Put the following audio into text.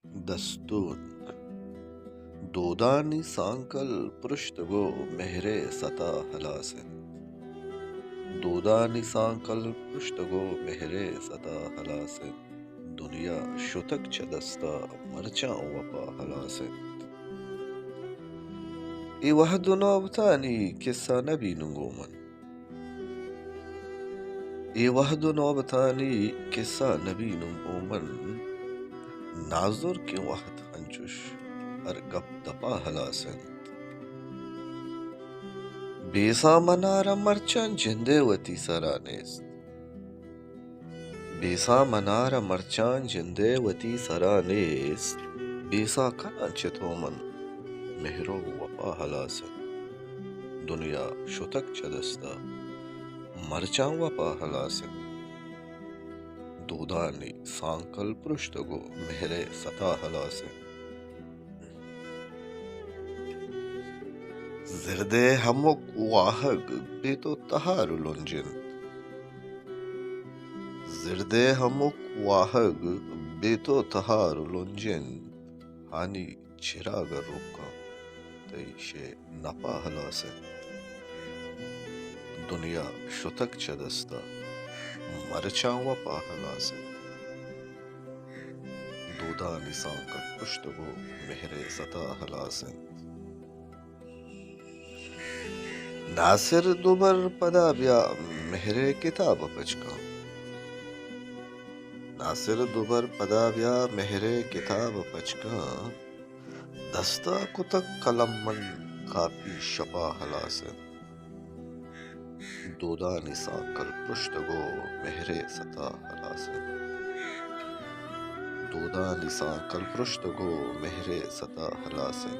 دستون دودانی سانکل پرشتگو مهر ستا ہلاسن دودانی سانکل پرشتگو مهر ستا ہلاسن دنیا شتک چدستا مرچاں وپا ہلاسن ای وحدنا بتانی قصہ نبی نگومن ای وحدنا بتانی قصہ نبی نگومن ناظر کے وحد ہنچوش ہر گپ دپا ہلاسن بیسا منارا مرچان جندے وتی سرانیست بیسا منارا مرچان جندے وتی سرانیست بیسا کنا چتومن مہرو وپا ہلاسن دنیا شتک چدستا مرچان وپا ہلاسن دودانی سانکل پرشتگو مہرے ستا ہلاسن زردے ہمک واہگ بیتو تہار لنجن زردے ہمک واہگ بیتو تہار لنجن ہانی چراغ روکا تیشے نپا ہلاسن دنیا شتک چدستا مرچاں وپا ہلاسن دودانی سانکل پرشتگو مہرے ستا ہلاسن ناصر دوبر پدا بیا مہرے کتاب پچکا ناصر دوبر پدا بیا مہرے کتاب پچکا دستا کتک قلم من کاپی شپا ہلاسن دودانی سانکل پرشتگو مہرے ستا ہلاسن دودانی سانکل پرشتگو مہرے ستا ہلاسن